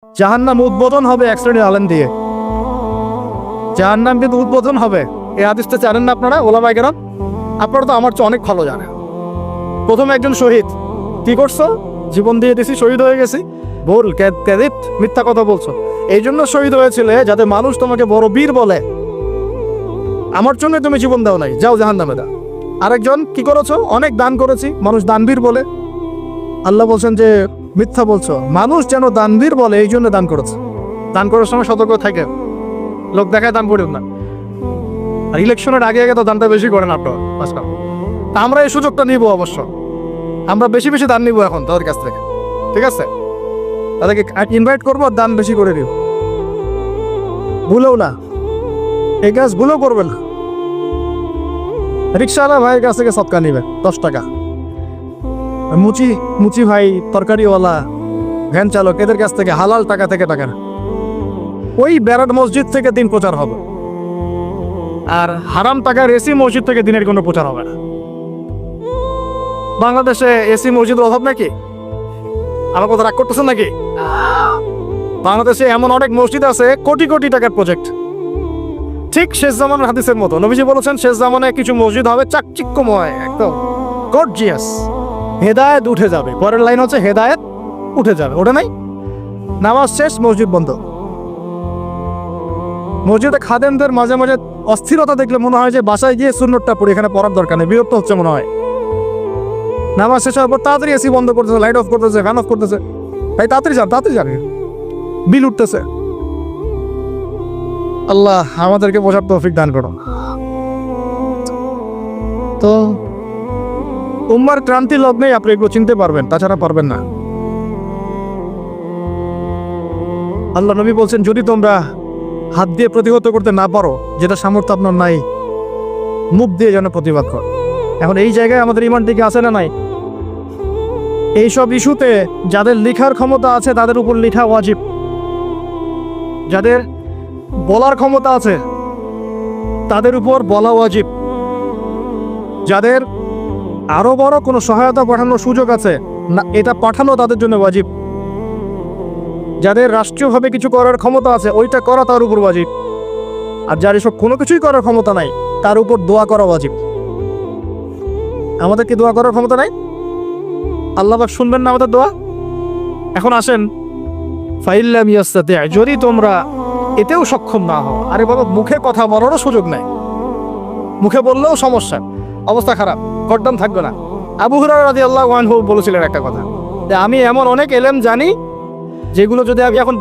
জাহান্নাম উদ্বোধন হবে এক শ্রেণীর আলেম দিয়ে। জাহান্নাম কিন্তু উদ্বোধন হবে। এই হাদিসটা জানেন না আপনারা ওলামায়ে কেরাম? আপনারা তো আমার চেয়ে অনেক ভালো জানেন। প্রথমে একজন শহীদ, কি করছো? জীবন দিয়ে দিছি, শহীদ হয়ে গেছি। ভুল, ক্যাদিব, মিথ্যা কথা বলছো। এই জন্য শহীদ হয়েছিলে যাতে মানুষ তোমাকে বড় বীর বলে। আমার জন্য তুমি জীবন দাও নাই, যাও জাহান্নামে দাও। আরেকজন, কি করেছো? অনেক দান করেছি, মানুষ দানবীর বলে। আল্লাহ বলছেন যে মিথ্যা বলছো, মানুষ যেন দানবীর বলে এই জন্য দান করেছে। দান করার সময় সতর্ক থাকে, লোক দেখায় দান করেন না। আর ইলেকশনের আগে আগে তো দানটা বেশি করেন আপনারা আজকাল। আমরা এই সুযোগটা নিব, অবশ্য আমরা বেশি বেশি দান নিব এখন তাদের কাছ থেকে, ঠিক আছে? তাদেরকে ইনভাইট করবো, দান বেশি করে দিব। ভুলেও না, এই কাজ ভুলেও করবেন না। রিক্সাওয়ালা ভাইয়ের কাছ থেকে সৎকা নিবে 10 টাকা। মুচি ভাই, তরকারিওয়ালা, ভ্যান চালক, এদের কাছ থেকে হালাল টাকা থেকে টাকা না। ওই ব্যারাট মসজিদ থেকে দিন প্রচার হবে, আর হারাম টাকার এসি মসজিদ থেকে দিনের কোনো প্রচার হবে না। বাংলাদেশে এসি মসজিদের অভাব নাকি? আমার কথা রাগ করতেছেন নাকি? বাংলাদেশে এমন অনেক মসজিদ আছে, কোটি কোটি টাকার প্রজেক্ট। ঠিক শেষ জামানের হাদিসের মতো নবীজি বলেছেন, শেষ জামানে কিছু মসজিদ হবে চাকচিক্যময়, একদম গর্জিয়াস। হেদায়েত উঠে যাবে। পরের লাইন হচ্ছে হেদায়েত উঠে যাবে। ওটা নাই, নামাজ শেষ, মসজিদ বন্ধ। মসজিদে খাদেমদের মাঝে মাঝে অস্থিরতা দেখলে মনে হয় যে বাসায় গিয়ে সুন্নতটা পড়ি, এখানে পড়ার দরকার নেই, বিরক্ত হচ্ছে মনে হয়। নামাজ শেষ হওয়ার পর তাড়াতাড়ি এসি বন্ধ করতেছে, লাইট অফ করতেছে, ফ্যান অফ করতেছে। ভাই তাড়াতাড়ি যান, বিল উঠতেছে। আল্লাহ আমাদেরকে বোঝার তৌফিক দান করো। তো উম্মার ক্রান্তি লগ্নেই আপনি এগুলো চিনতে পারবেন, তাছাড়া পারবেন না। আল্লাহ নবী বলছেন, যদি তোমরা হাত দিয়ে প্রতিহত করতে না পারো, যেটা সামর্থ্য আপনার নাই, মুখ দিয়ে যেন প্রতিবাদ কর। এখন এই জায়গায় আমাদের ইমান থেকে আছে না নাই? এইসব ইস্যুতে যাদের লিখার ক্ষমতা আছে তাদের উপর লিখা ওয়াজিব, যাদের বলার ক্ষমতা আছে তাদের উপর বলা ওয়াজিব, যাদের আরো বড় কোনো সহায়তা পাঠানোর সুযোগ আছে না, এটা পাঠানো তাদের জন্য ওয়াজিব। যাদের রাষ্ট্রীয়ভাবে কিছু করার ক্ষমতা আছে, ওইটা করা তার উপর ওয়াজিব। আর যার এসব কোনো কিছুই করার ক্ষমতা নাই, তার উপর দোয়া করা ওয়াজিব। আমাদের কি দোয়া করার ক্ষমতা নাই? আল্লাহ পাক শুনবেন না আমাদের দোয়া? এখন আসেন, ফাইল্লাম ইয়াস্তাতি, যদি তোমরা এতেও সক্ষম না হও। আরে বাবা, মুখে কথা বলারও সুযোগ নাই, মুখে বললেও সমস্যা, অবস্থা খারাপ, গর্দান থাকবে না। আবু হুরায়রা রাদিয়াল্লাহু আনহু বলেছিলেন একটা কথা, যে আমি এমন অনেক এলেম জানি যেগুলো যদি আমি এখন